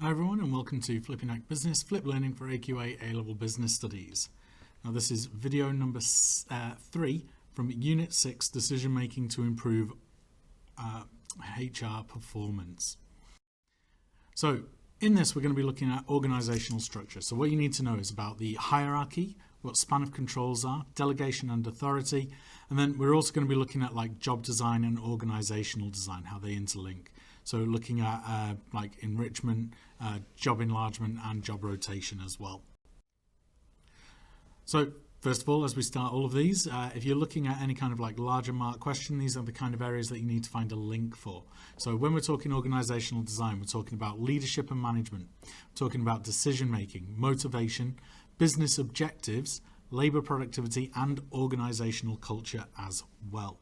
Hi everyone and welcome to Flipping Act Business, Flip Learning for AQA A-Level Business Studies. Now this is video number 3 from Unit 6, Decision Making to Improve HR Performance. So in this we're going to be looking at organisational structure. So what you need to know is about the hierarchy, what span of controls are, delegation and authority, and then we're also going to be looking at like job design and organisational design, how they interlink. So looking at like enrichment, job enlargement and job rotation as well. So first of all, as we start all of these, if you're looking at any kind of like larger mark question, these are the kind of areas that you need to find a link for. So when we're talking organisational design, we're talking about leadership and management, we're talking about decision making, motivation, business objectives, labour productivity and organisational culture as well.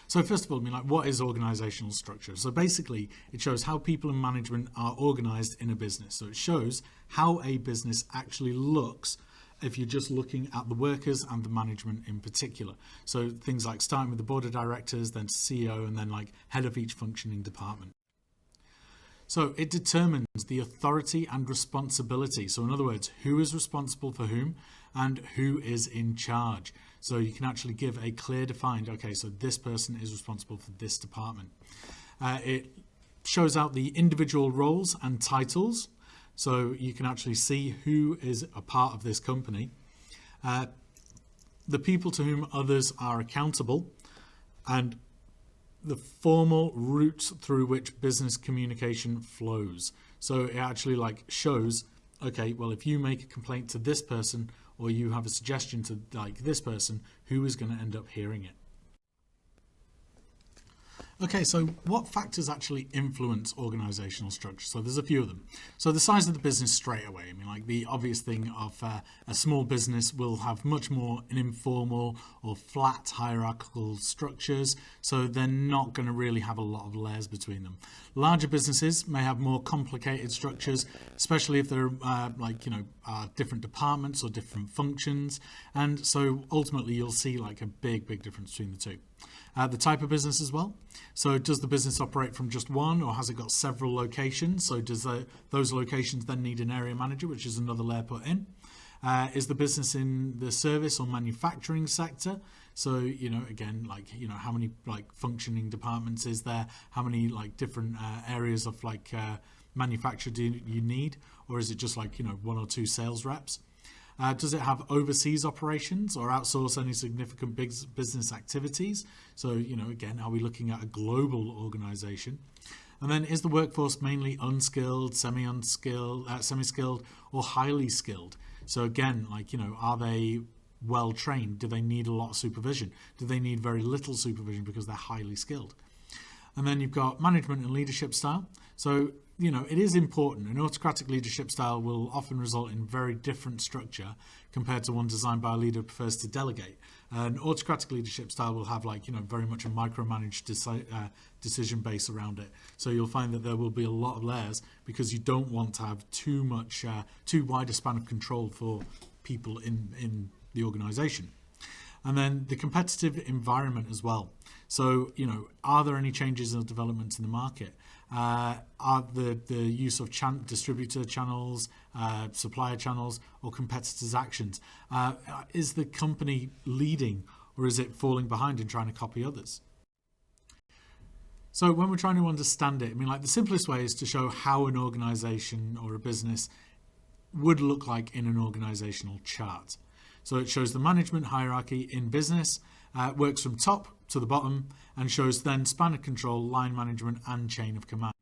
So first of all, what is organisational structure? So basically, it shows how people and management are organised in a business. So it shows how a business actually looks if you're just looking at the workers and the management in particular. So things like starting with the board of directors, then CEO, and then like head of each functioning department. So it determines the authority and responsibility. So in other words, who is responsible for whom and who is in charge. So you can actually give a clear defined, okay, so this person is responsible for this department. It shows out the individual roles and titles. So you can actually see who is a part of this company. The people to whom others are accountable and the formal routes through which business communication flows. So it actually like shows, okay, well, if you make a complaint to this person or you have a suggestion to like this person, who is going to end up hearing it? Okay, so what factors actually influence organisational structure? So there's a few of them. So the size of the business straight away. Like the obvious thing of a small business will have much more informal or flat hierarchical structures. So they're not going to really have a lot of layers between them. Larger businesses may have more complicated structures, especially if they're different departments or different functions. And so ultimately you'll see like a big difference between the two. The type of business as well. So does the business operate from just one or has it got several locations? So does those locations then need an area manager, which is another layer put in? Is the business in the service or manufacturing sector? So, again, how many functioning departments is there? How many different areas of manufacture do you need? Or is it just one or two sales reps? Does it have overseas operations or outsource any significant business activities? So, again, are we looking at a global organization? And then is the workforce mainly unskilled, semi-skilled, or highly skilled? So again, are they well trained? Do they need a lot of supervision? Do they need very little supervision because they're highly skilled? And then you've got management and leadership style. So, it is important. An autocratic leadership style will often result in very different structure compared to one designed by a leader who prefers to delegate. An autocratic leadership style will have very much a micromanaged decision base around it. So you'll find that there will be a lot of layers because you don't want to have too wide a span of control for people in the organization. And then the competitive environment as well. So, are there any changes or developments in the market? Are the use of distributor channels, supplier channels, or competitors' actions? Is the company leading or is it falling behind and trying to copy others? So when we're trying to understand it, the simplest way is to show how an organization or a business would look like in an organizational chart. So it shows the management hierarchy in business, works from top to the bottom, and shows then span of control, line management, and chain of command.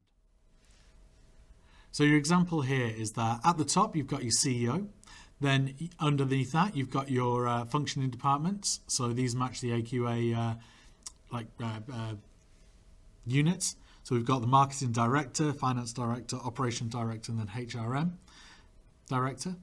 So your example here is that at the top, you've got your CEO. Then underneath that, you've got your functioning departments. So these match the AQA units. So we've got the marketing director, finance director, operation director, and then HRM director.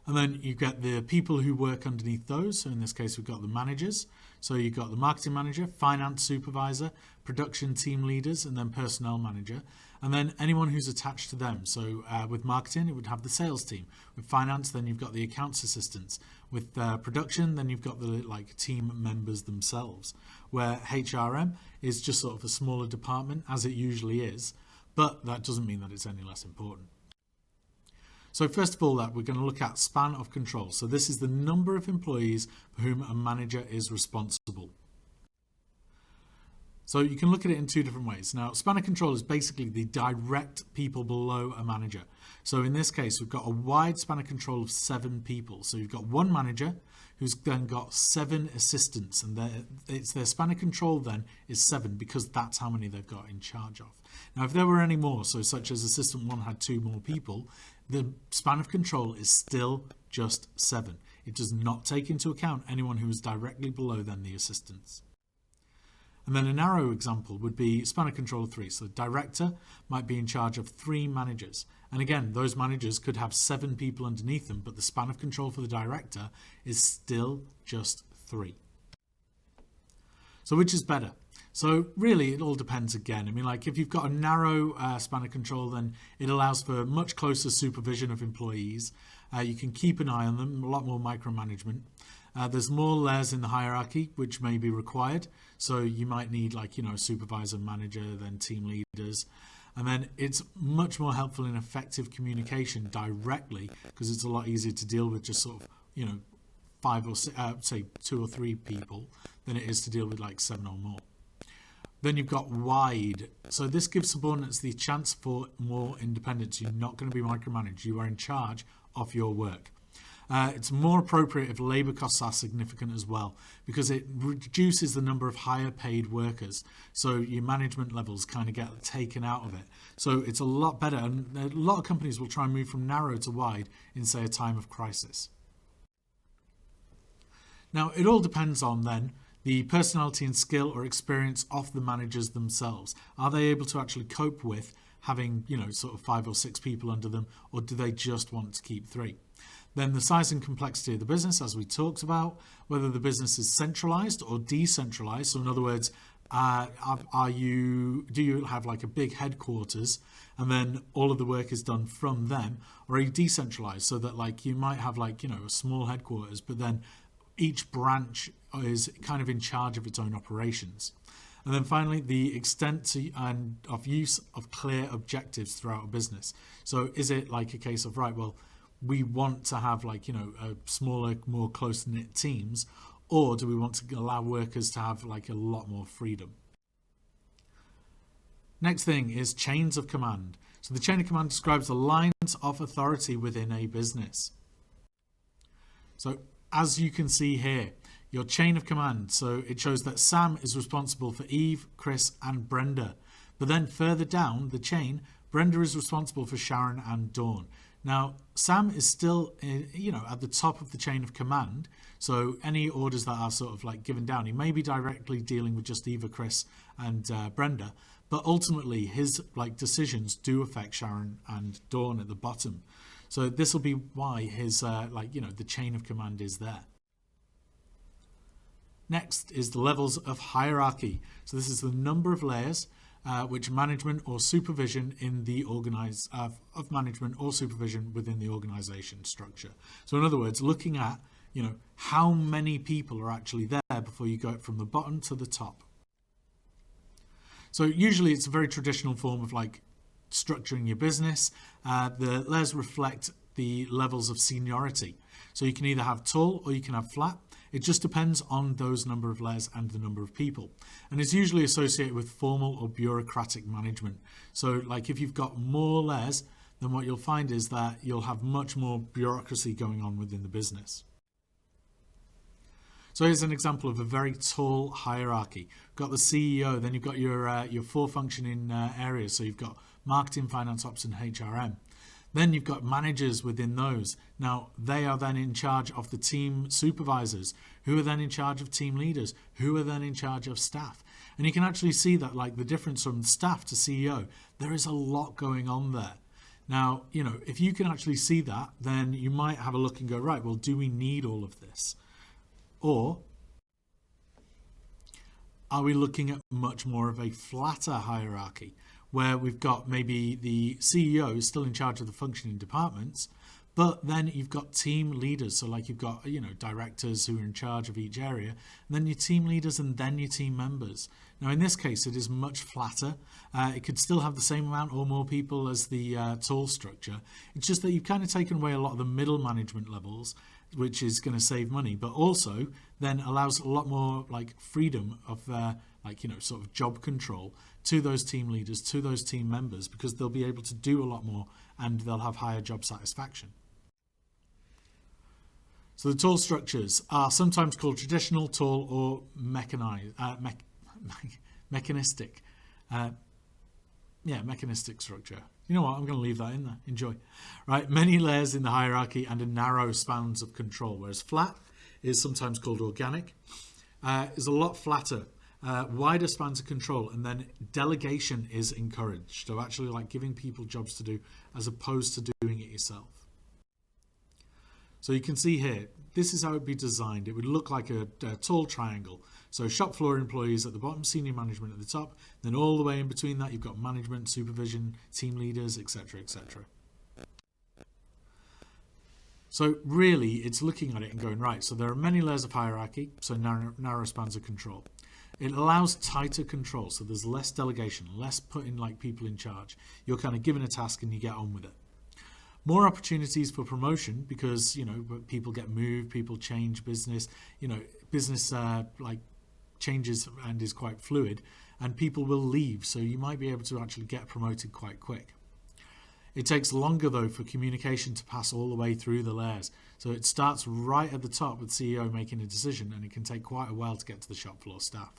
And then you get the people who work underneath those. So in this case, we've got the managers. So you've got the marketing manager, finance supervisor, production team leaders, and then personnel manager. And then anyone who's attached to them. So with marketing, it would have the sales team. With finance, then you've got the accounts assistants. With production, then you've got the team members themselves. Where HRM is just sort of a smaller department, as it usually is. but that doesn't mean that it's any less important. So first of all, we're going to look at span of control. So this is the number of employees for whom a manager is responsible. So you can look at it in two different ways. Now, span of control is basically the direct people below a manager. So in this case, we've got a wide span of control of 7 people. So you've got one manager who's then got 7 assistants, and their span of control then is 7 because that's how many they've got in charge of. Now, if there were any more, so such as assistant 1 had 2 more people, the span of control is still just 7. It does not take into account anyone who is directly below then the assistants. And then a narrow example would be span of control of 3. So the director might be in charge of 3 managers. And again, those managers could have 7 people underneath them, but the span of control for the director is still just 3. So which is better? So really, it all depends again. I mean, like if you've got a narrow span of control, then it allows for much closer supervision of employees. You can keep an eye on them, a lot more micromanagement. There's more layers in the hierarchy which may be required. So you might need supervisor, manager, then team leaders. And then it's much more helpful in effective communication directly because it's a lot easier to deal with just sort of, 5 or 6, say 2 or 3 people than it is to deal with like 7 or more. Then you've got wide. So this gives subordinates the chance for more independence. You're not going to be micromanaged. You are in charge of your work. It's more appropriate if labour costs are significant as well because it reduces the number of higher paid workers. So your management levels kind of get taken out of it. So it's a lot better. And a lot of companies will try and move from narrow to wide in, say, a time of crisis. Now, it all depends on then the personality and skill or experience of the managers themselves. Are they able to actually cope with having, sort of 5 or 6 people under them, or do they just want to keep 3? Then the size and complexity of the business, as we talked about, whether the business is centralized or decentralized. So in other words, do you have like a big headquarters and then all of the work is done from them, or are you decentralized so that like you might have like, a small headquarters, but then each branch is kind of in charge of its own operations. And then finally, the extent of use of clear objectives throughout a business. So is it like a case of, right, well, we want to have like, a smaller, more close-knit teams, or do we want to allow workers to have like a lot more freedom? Next thing is chains of command. So the chain of command describes the lines of authority within a business. So as you can see here, your chain of command. So it shows that Sam is responsible for Eve, Chris, and Brenda. But then further down the chain, Brenda is responsible for Sharon and Dawn. Now, Sam is still, at the top of the chain of command. So any orders that are sort of like given down, he may be directly dealing with just Eva, Chris, and Brenda. But ultimately, his decisions do affect Sharon and Dawn at the bottom. So this will be why his, the chain of command is there. Next is the levels of hierarchy. So this is the number of layers which management or supervision in the of management or supervision within the organization structure. So in other words, looking at, how many people are actually there before you go from the bottom to the top. So usually it's a very traditional form of structuring your business. The layers reflect the levels of seniority. So you can either have tall or you can have flat. It just depends on those number of layers and the number of people. And it's usually associated with formal or bureaucratic management. So if you've got more layers, then what you'll find is that you'll have much more bureaucracy going on within the business. So here's an example of a very tall hierarchy. You've got the CEO, then you've got your 4 functioning areas. So you've got marketing, finance, ops, and HRM. Then you've got managers within those. Now, they are then in charge of the team supervisors, who are then in charge of team leaders, who are then in charge of staff. And you can actually see that the difference from staff to CEO, there is a lot going on there. Now, if you can actually see that, then you might have a look and go, right, well, do we need all of this? Or are we looking at much more of a flatter hierarchy, where we've got maybe the CEO is still in charge of the functioning departments, But then you've got team leaders. So like you've got, directors who are in charge of each area, and then your team leaders and then your team members. Now, in this case, it is much flatter. It could still have the same amount or more people as the tall structure. It's just that you've kind of taken away a lot of the middle management levels, which is going to save money, but also then allows a lot more like freedom of sort of job control to those team leaders, to those team members, because they'll be able to do a lot more and they'll have higher job satisfaction. So the tall structures are sometimes called traditional, tall, or mechanistic. Mechanistic structure. You know what? I'm going to leave that in there. Enjoy. Right, many layers in the hierarchy and a narrow spans of control, whereas flat is sometimes called organic. Is a lot flatter, wider spans of control, and then delegation is encouraged. So actually like giving people jobs to do as opposed to doing it yourself. So you can see here, this is how it would be designed. It would look like a tall triangle. So shop floor employees at the bottom, senior management at the top, then all the way in between that you've got management, supervision, team leaders, etc., etc. So really it's looking at it and going, right, so there are many layers of hierarchy, so narrow spans of control. It allows tighter control, so there's less delegation, less putting like people in charge. You're kind of given a task and you get on with it. More opportunities for promotion because, people get moved, people change business, business changes and is quite fluid, and people will leave, so you might be able to actually get promoted quite quick. It takes longer though for communication to pass all the way through the layers. So it starts right at the top with CEO making a decision, and it can take quite a while to get to the shop floor staff.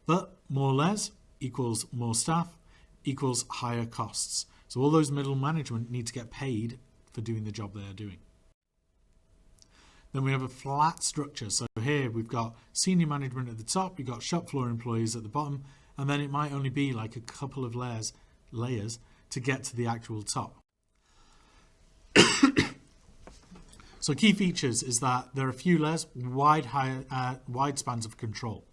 But more layers equals more staff equals higher costs. So all those middle management need to get paid for doing the job they're doing. Then we have a flat structure. So here we've got senior management at the top, we've got shop floor employees at the bottom, and then it might only be like a couple of layers to get to the actual top. So key features is that there are a few layers, wide spans of control.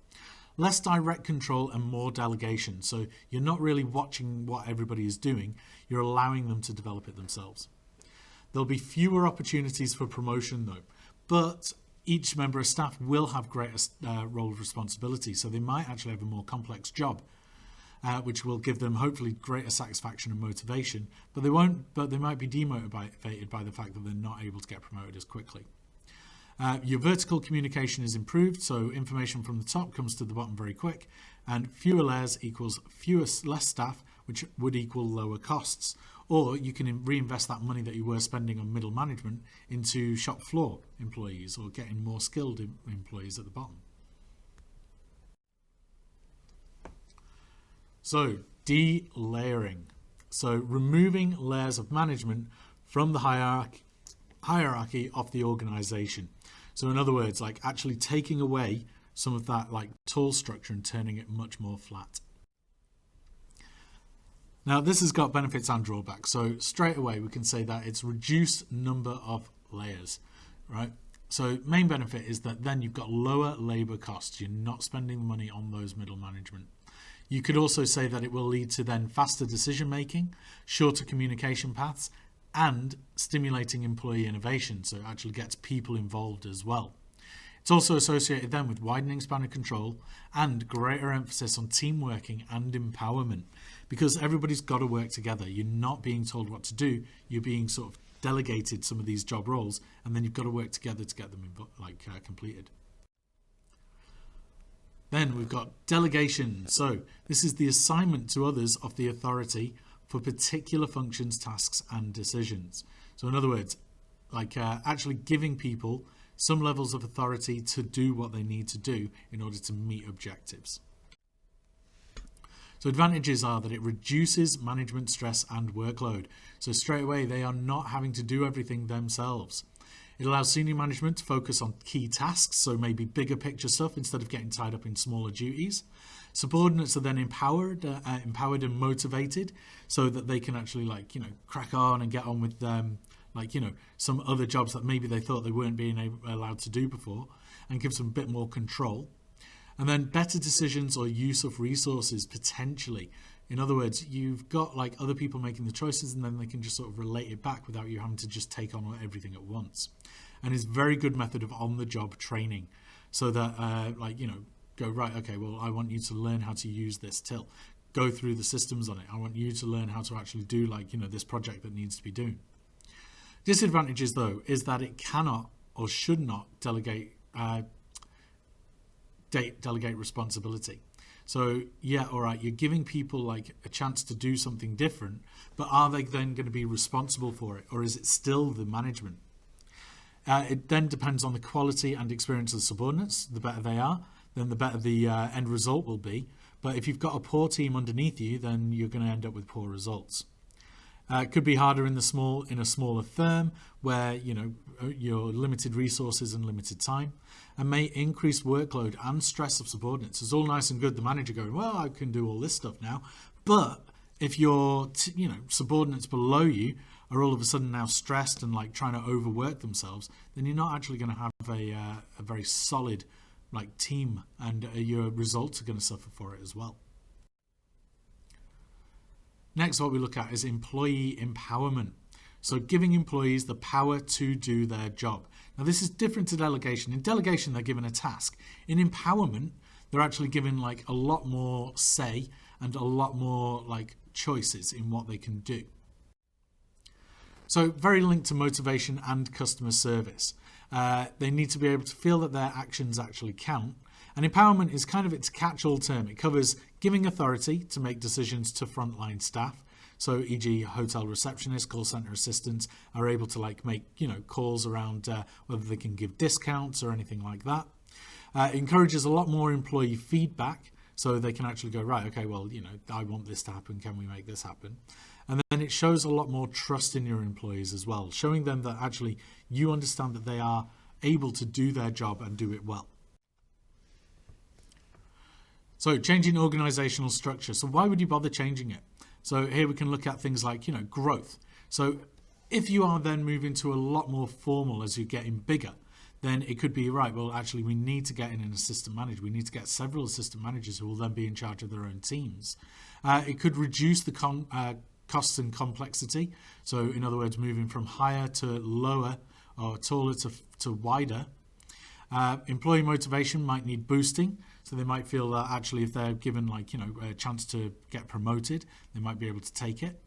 Less direct control and more delegation. So you're not really watching what everybody is doing, you're allowing them to develop it themselves. There'll be fewer opportunities for promotion though, but each member of staff will have greater role of responsibility, so they might actually have a more complex job, which will give them hopefully greater satisfaction and motivation, but they might be demotivated by the fact that they're not able to get promoted as quickly. Your vertical communication is improved, so information from the top comes to the bottom very quick, and fewer layers equals less staff, which would equal lower costs. Or you can reinvest that money that you were spending on middle management into shop floor employees or getting more skilled employees at the bottom. So delayering. So removing layers of management from the hierarchy of the organization. So in other words, like actually taking away some of that like tall structure and turning it much more flat. Now this has got benefits and drawbacks. So straight away we can say that it's reduced number of layers, right? So main benefit is that then you've got lower labor costs. You're not spending money on those middle management. You could also say that it will lead to then faster decision making, shorter communication paths, and stimulating employee innovation, so it actually gets people involved as well. It's also associated then with widening span of control and greater emphasis on team working and empowerment, because everybody's got to work together. You're not being told what to do, you're being sort of delegated some of these job roles, and then you've got to work together to get them completed. Then we've got delegation. So this is the assignment to others of the authority for particular functions, tasks, and decisions. So in other words, actually giving people some levels of authority to do what they need to do in order to meet objectives. So advantages are that it reduces management stress and workload. So straight away, they are not having to do everything themselves. It allows senior management to focus on key tasks, so maybe bigger picture stuff instead of getting tied up in smaller duties. Subordinates are then empowered and motivated so that they can actually crack on and get on with some other jobs that maybe they thought they weren't being allowed to do before, and gives them a bit more control. And then better decisions or use of resources potentially. In other words, you've got like other people making the choices and then they can just sort of relate it back without you having to just take on everything at once. And it's a very good method of on-the-job training so that go, right, okay, well, I want you to learn how to use this till. Go through the systems on it. I want you to learn how to actually do this project that needs to be done. Disadvantages, though, is that it cannot or should not delegate responsibility. So, yeah, all right, you're giving people like a chance to do something different, but are they then going to be responsible for it, or is it still the management? It then depends on the quality and experience of the subordinates. The better they are, then the better the end result will be. But if you've got a poor team underneath you, then you're going to end up with poor results. It could be harder in a smaller firm where you're limited resources and limited time, and may increase workload and stress of subordinates. It's all nice and good, the manager going, well, I can do all this stuff now, but if your subordinates below you are all of a sudden now stressed and like trying to overwork themselves, then you're not actually going to have a very solid team, and your results are going to suffer for it as well. Next, what we look at is employee empowerment. So giving employees the power to do their job. Now, this is different to delegation. In delegation, they're given a task. In empowerment, they're actually given a lot more say and a lot more choices in what they can do. So very linked to motivation and customer service. They need to be able to feel that their actions actually count. And empowerment is kind of its catch-all term. It covers giving authority to make decisions to frontline staff. So, e.g., hotel receptionists, call center assistants are able to make calls around whether they can give discounts or anything like that. It encourages a lot more employee feedback, so they can actually go, right, okay, well, I want this to happen. Can we make this happen? And then it shows a lot more trust in your employees as well, showing them that actually you understand that they are able to do their job and do it well. So changing organizational structure. So why would you bother changing it? So here we can look at things like, growth. So if you are then moving to a lot more formal as you're getting bigger, then it could be, right, well, actually, we need to get in an assistant manager. We need to get several assistant managers who will then be in charge of their own teams. It could reduce the costs and complexity. So in other words, moving from higher to lower or taller to wider. Employee motivation might need boosting. So they might feel that actually if they're given a chance to get promoted, they might be able to take it.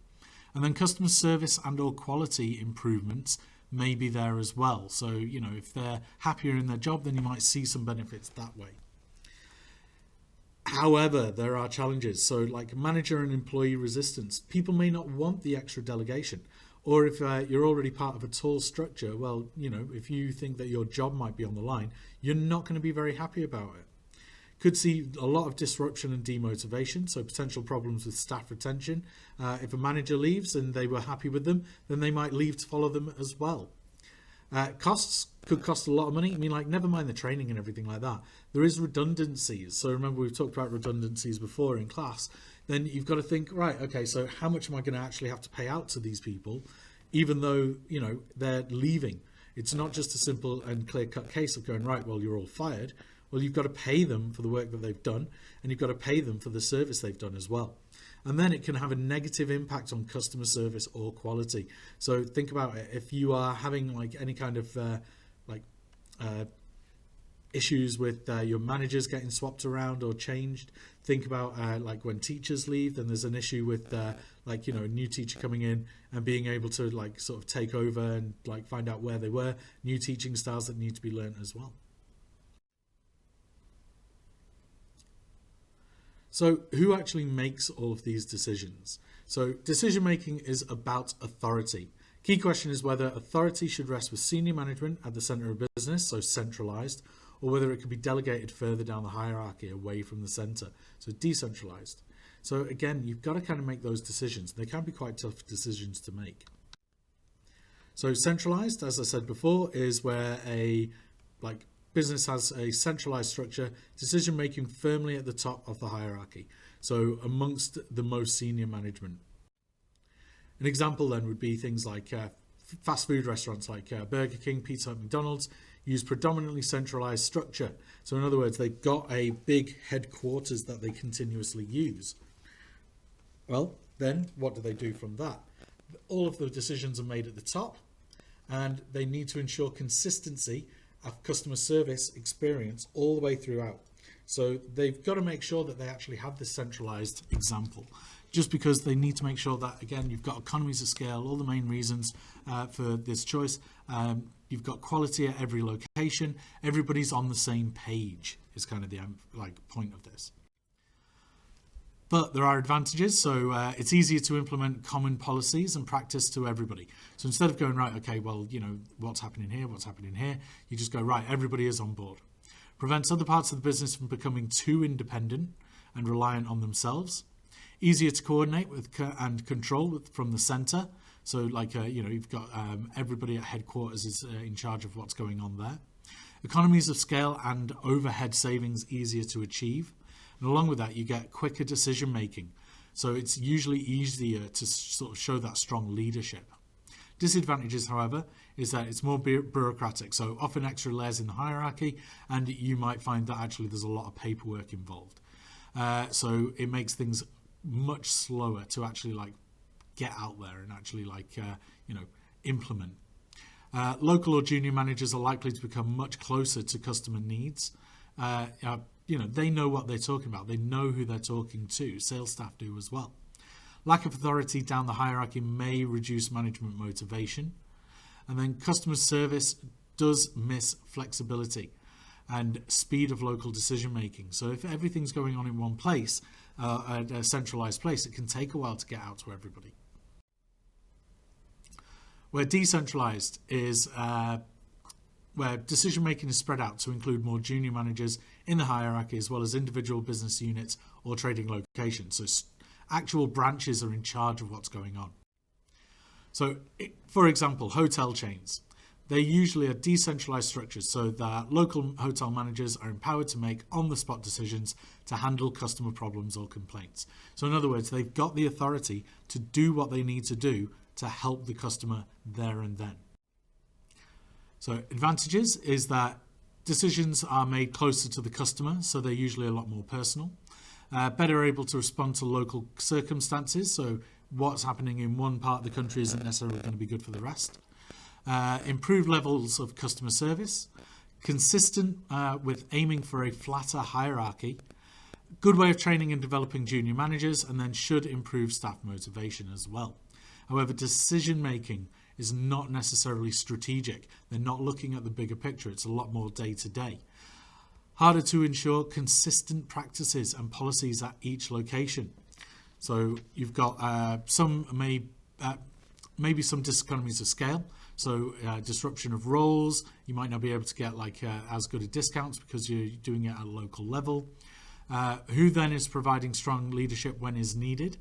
And then customer service and or quality improvements may be there as well. So, if they're happier in their job, then you might see some benefits that way. However, there are challenges. So manager and employee resistance. People may not want the extra delegation. Or if you're already part of a tall structure, well, if you think that your job might be on the line, you're not going to be very happy about it. Could see a lot of disruption and demotivation, so potential problems with staff retention. If a manager leaves and they were happy with them, then they might leave to follow them as well. Costs could cost a lot of money. Never mind the training and everything like that. There is redundancies. So remember, we've talked about redundancies before in class. Then you've got to think, right, okay, so how much am I going to actually have to pay out to these people, even though, they're leaving? It's not just a simple and clear-cut case of going, right, well, you're all fired. Well, you've got to pay them for the work that they've done, and you've got to pay them for the service they've done as well. And then it can have a negative impact on customer service or quality. So think about it. If you are having any kind of issues with your managers getting swapped around or changed, think about when teachers leave, then there's an issue with a new teacher coming in and being able to sort of take over and find out where they were, new teaching styles that need to be learned as well. So who actually makes all of these decisions? So decision making is about authority. Key question is whether authority should rest with senior management at the center of business, so centralized, or whether it could be delegated further down the hierarchy away from the center, so decentralized. So again, you've got to kind of make those decisions. They can be quite tough decisions to make. So centralized, as I said before, is where a business has a centralized structure, decision making firmly at the top of the hierarchy, so amongst the most senior management. An example then would be things like fast food restaurants like Burger King, Pizza Hut, McDonald's use predominantly centralized structure. So in other words, they've got a big headquarters that they continuously use. Well, then what do they do from that? All of the decisions are made at the top, and they need to ensure consistency of customer service experience all the way throughout. So they've got to make sure that they actually have this centralized example, just because they need to make sure that, again, you've got economies of scale, all the main reasons for this choice. You've got quality at every location. Everybody's on the same page is kind of the point of this. But there are advantages. So it's easier to implement common policies and practice to everybody. So instead of going, right, okay, well, what's happening here, you just go, right, everybody is on board. Prevents other parts of the business from becoming too independent and reliant on themselves. Easier to coordinate with and control from the centre. So you've got everybody at headquarters is in charge of what's going on there. Economies of scale and overhead savings easier to achieve. And along with that, you get quicker decision making. So it's usually easier to sort of show that strong leadership. Disadvantages, however, is that it's more bureaucratic. So often extra layers in the hierarchy, and you might find that actually there's a lot of paperwork involved. So it makes things much slower to actually get out there and actually implement. Local or junior managers are likely to become much closer to customer needs. They know what they're talking about. They know who they're talking to. Sales staff do as well. Lack of authority down the hierarchy may reduce management motivation. And then customer service does miss flexibility and speed of local decision making. So if everything's going on in one place, at a centralized place, it can take a while to get out to everybody. Where decentralized is where decision making is spread out to include more junior managers in the hierarchy, as well as individual business units or trading locations. So actual branches are in charge of what's going on. So, for example, hotel chains. They usually are decentralized structures so that local hotel managers are empowered to make on-the-spot decisions to handle customer problems or complaints. So in other words, they've got the authority to do what they need to do to help the customer there and then. So advantages is that decisions are made closer to the customer, so they're usually a lot more personal. Better able to respond to local circumstances, so what's happening in one part of the country isn't necessarily going to be good for the rest. Improved levels of customer service, consistent with aiming for a flatter hierarchy, good way of training and developing junior managers, and then should improve staff motivation as well. However, decision making is not necessarily strategic. They're not looking at the bigger picture. It's a lot more day to day. Harder to ensure consistent practices and policies at each location. So you've got maybe some diseconomies of scale. So disruption of roles, you might not be able to get as good a discounts because you're doing it at a local level. Who then is providing strong leadership when is needed?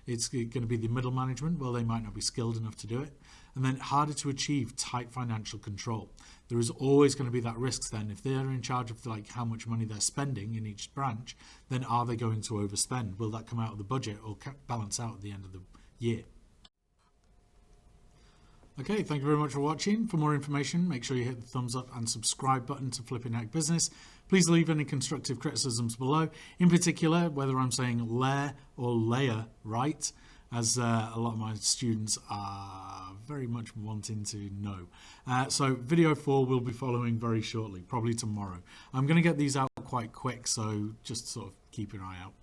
It's going to be the middle management. Well, they might not be skilled enough to do it. And then harder to achieve tight financial control. There is always going to be that risk then. If they're in charge of how much money they're spending in each branch, then are they going to overspend? Will that come out of the budget or balance out at the end of the year? Okay, thank you very much for watching. For more information, make sure you hit the thumbs up and subscribe button to Flipping Heck Business. Please leave any constructive criticisms below, in particular whether I'm saying layer or layer right, as a lot of my students are very much wanting to know. So video 4 will be following very shortly, probably tomorrow. I'm going to get these out quite quick, so just sort of keep your eye out.